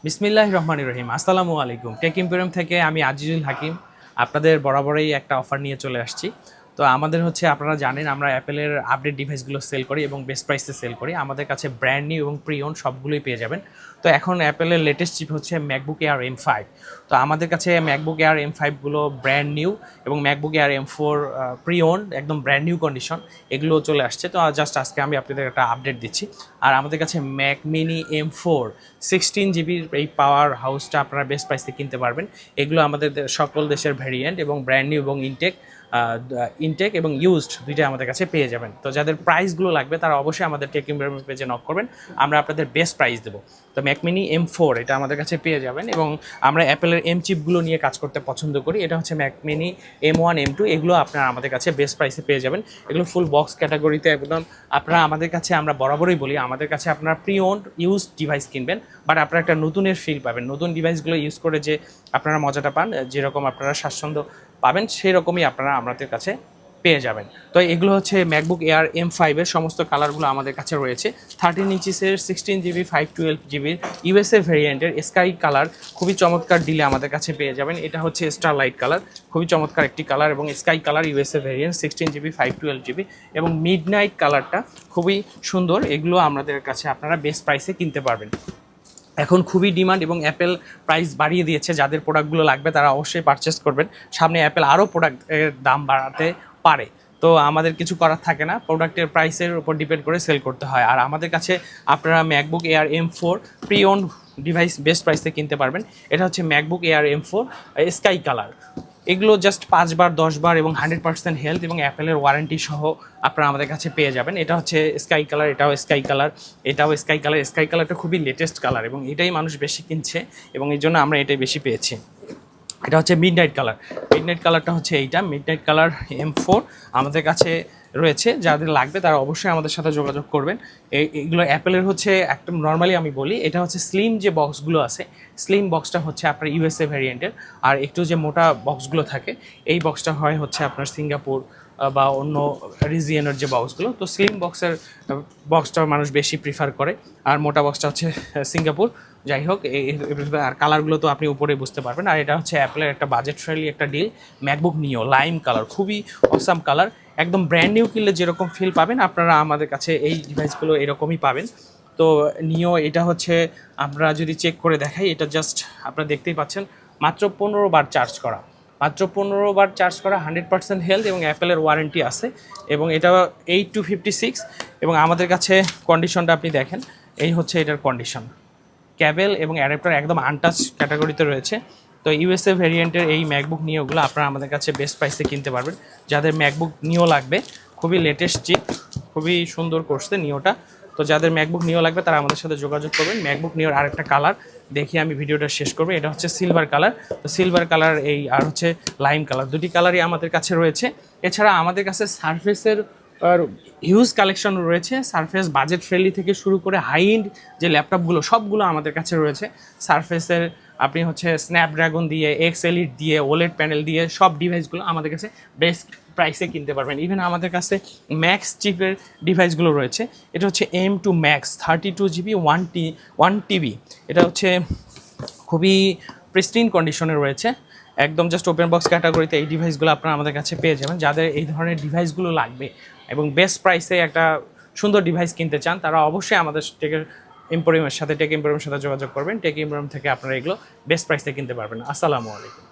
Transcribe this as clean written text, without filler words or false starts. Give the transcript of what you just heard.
বিসমিল্লাহির রহমানির রহিম। আসসালামু আলাইকুম। টেক ইম্পেরিয়াম থেকে আমি আজিজুল হাকিম আপনাদের বরাবরই একটা অফার নিয়ে চলে আসছি। তো আমাদের হচ্ছে আপনারা জানেন আমরা অ্যাপেলের আপডেট ডিভাইসগুলো সেল করি এবং বেস্ট প্রাইসে সেল করি। আমাদের কাছে ব্র্যান্ড নিউ এবং প্রি ওন্ড সবগুলোই পেয়ে যাবেন। তো এখন অ্যাপেলের লেটেস্ট চিপ হচ্ছে ম্যাকবুক এয়ার M5। তো আমাদের কাছে ম্যাকবুক এয়ার M5 গুলো ব্র্যান্ড নিউ এবং MacBook Air M4 pre owned একদম ব্র্যান্ড নিউ কন্ডিশন এগুলো চলে আসছে। তো জাস্ট আজকে আমি আপনাদের একটা আপডেট দিচ্ছি। আর আমাদের কাছে ম্যাক মিনি M4 16 জিবির এই পাওয়ার হাউসটা আপনারা বেস্ট প্রাইসে কিনতে পারবেন। এগুলো আমাদের সকল দেশের ভ্যারিয়েন্ট এবং ব্র্যান্ড নিউ এবং ইনটেক এবং ইউজড দুইটা আমাদের কাছে পেয়ে যাবেন। তো যাদের প্রাইসগুলো লাগবে তারা অবশ্যই আমাদের টেক ইম্পেরিয়াম পেজে নক করবেন, আমরা আপনাদের বেস্ট প্রাইস দেবো। তো ম্যাক মিনি M4 এটা আমাদের কাছে পেয়ে যাবেন এবং আমরা অ্যাপেলের এম চিপগুলো নিয়ে কাজ করতে পছন্দ করি। এটা হচ্ছে ম্যাক মিনি M1 M2, এগুলো আপনারা আমাদের কাছে বেস্ট প্রাইসে পেয়ে যাবেন। এগুলো ফুল বক্স ক্যাটাগরিতে একদম আপনারা আমাদের কাছে, আমরা বরাবরই বলি আমাদের কাছে আপনারা প্রি ওন্ড ইউজড ডিভাইস কিনবেন, বাট আপনারা একটা নতুনের ফিল পাবেন। নতুন ডিভাইসগুলো ইউজ করে যে আপনারা মজাটা পান, যেরকম আপনারা স্বাচ্ছন্দ্য পাবেন সেই রকমই আপনারা আমাদের কাছে পেয়ে যাবেন। তো এগুলো হচ্ছে ম্যাকবুক এয়ার M5 এর সমস্ত কালারগুলো আমাদের কাছে রয়েছে। 13 ইঞ্চিসের 16 জিবি 512 জিবির ইউএসএ ভেরিয়েন্টের স্কাই কালার খুবই চমৎকার ডিলে আমাদের কাছে পেয়ে যাবেন। এটা হচ্ছে স্টার লাইট কালার, খুবই চমৎকার একটি কালার, এবং sky colour USA variant 16 GB 512 GB এবং মিড নাইট কালারটা খুবই সুন্দর। এগুলো আমাদের কাছে আপনারা বেস্ট প্রাইসে কিনতে পারবেন। এখন খুবই ডিমান্ড এবং অ্যাপেল প্রাইস বাড়িয়ে দিয়েছে। যাদের প্রোডাক্টগুলো লাগবে তারা অবশ্যই পারচেস করবেন। সামনে অ্যাপেল আরও প্রোডাক্টের দাম বাড়াতে পারে, তো আমাদের কিছু করার থাকে না, প্রোডাক্টের প্রাইসের উপর ডিপেন্ড করে সেল করতে হয়। আর আমাদের কাছে আপনারা MacBook Air M4 pre owned device best প্রাইসে কিনতে পারবেন। এটা হচ্ছে MacBook Air M4 sky colour. এগুলো জাস্ট 5 বার 10 বার এবং 100% হেলথ এবং অ্যাপেলের ওয়ারেন্টি সহ আপনারা আমাদের কাছে পেয়ে যাবেন। এটা হচ্ছে স্কাই কালার, এটাও স্কাই কালার, এটাও স্কাই কালার। স্কাই কালারটা খুবই লেটেস্ট কালার এবং এটাই মানুষ বেশি কিনছে এবং এই জন্য আমরা এটাই বেশি পেয়েছি। এটা হচ্ছে মিডনাইট কালার। মিডনাইট কালারটা হচ্ছে এইটা, মিডনাইট কালার M4 আমাদের কাছে রয়েছে। যাদের লাগবে তারা অবশ্যই আমাদের সাথে যোগাযোগ করবেন। এইগুলো অ্যাপেলের হচ্ছে একদম নর্মালি আমি বলি, এটা হচ্ছে স্লিম যে বক্সগুলো আছে, স্লিম বক্সটা হচ্ছে আপনার ইউএসএ ভ্যারিয়েন্টের। আর একটু যে মোটা বক্সগুলো থাকে এই বক্সটা হয় হচ্ছে আপনার সিঙ্গাপুর বা অন্য রিজিয়নের যে বক্সগুলো। তো স্লিম বক্সটা মানুষ বেশি প্রিফার করে, আর মোটা বক্সটা হচ্ছে সিঙ্গাপুর। যাই হোক, আর কালারগুলো তো আপনি উপরে বুঝতে পারবেন। আর এটা হচ্ছে অ্যাপেলের একটা বাজেট ফ্রেন্ডলি একটা ডিল, ম্যাকবুক নিও লাইম কালার, খুবই অসাম কালার। একদম ব্র্যান্ড নিউ কিনলে যেরকম ফিল পাবেন আপনারা আমাদের কাছে এই ডিভাইসগুলো এরকমই পাবেন। তো নিও এটা হচ্ছে আমরা যদি চেক করে দেখাই, এটা জাস্ট আপনারা দেখতেই পাচ্ছেন মাত্র 15 বার চার্জ করা, মাত্র 15 বার চার্জ করা, 100% হেলথ এবং অ্যাপেলের ওয়ারেন্টি আছে। এবং এটা 8256 এবং আমাদের কাছে কন্ডিশনটা আপনি দেখেন, এই হচ্ছে এটার কন্ডিশন। ক্যাবেল এবং অ্যাডাপ্টার একদম আনটাচ ক্যাটাগরিতে রয়েছে। তো ইউএসএ ভেরিয়েন্টের এই ম্যাকবুক নিওগুলো আপনারা আমাদের কাছে বেস্ট প্রাইসে কিনতে পারবেন। যাদের ম্যাকবুক নিও লাগবে, খুবই লেটেস্ট চিপ, খুবই সুন্দর করছে নিওটা। তো যাদের ম্যাকবুক নিও লাগবে তারা আমাদের সাথে যোগাযোগ করবেন। ম্যাকবুক নিওর আরেকটা কালার দেখি আমি ভিডিওটা শেষ করবো, এটা হচ্ছে সিলভার কালার। তো সিলভার কালার এই আর হচ্ছে লাইম কালার, দুটি কালারই আমাদের কাছে রয়েছে। এছাড়া আমাদের কাছে সারফেসের আর হিউজ কালেকশন রয়েছে। সারফেস বাজেট ফ্রেন্ডলি থেকে শুরু করে হাই এন্ড যে ল্যাপটপগুলো সবগুলো আমাদের কাছে রয়েছে। সারফেসের আপনি হচ্ছে স্ন্যাপড্রাগন দিয়ে, এক্স এলিট দিয়ে, ওলেড প্যানেল দিয়ে সব ডিভাইসগুলো আমাদের কাছে বেস্ট প্রাইসে কিনতে পারবেন। ইভেন আমাদের কাছে ম্যাক্স চিপের ডিভাইসগুলো রয়েছে। এটা হচ্ছে M2 ম্যাক্স 32 GB 1TB। এটা হচ্ছে খুবই প্রিস্টিন কন্ডিশনে রয়েছে, একদম জাস্ট ওপেন বক্স ক্যাটাগরিতে এই ডিভাইসগুলো আপনারা আমাদের কাছে পেয়ে যাবেন। যাদের এই ধরনের ডিভাইসগুলো লাগবে এবং বেস্ট প্রাইসে একটা সুন্দর ডিভাইস কিনতে চান তারা অবশ্যই আমাদের টেক ইম্পোরিয়ামের সাথে যোগাযোগ করবেন। টেক ইম্পোরিয়াম থেকে আপনারা এগুলো বেস্ট প্রাইসে কিনতে পারবেন। আসসালামু আলাইকুম।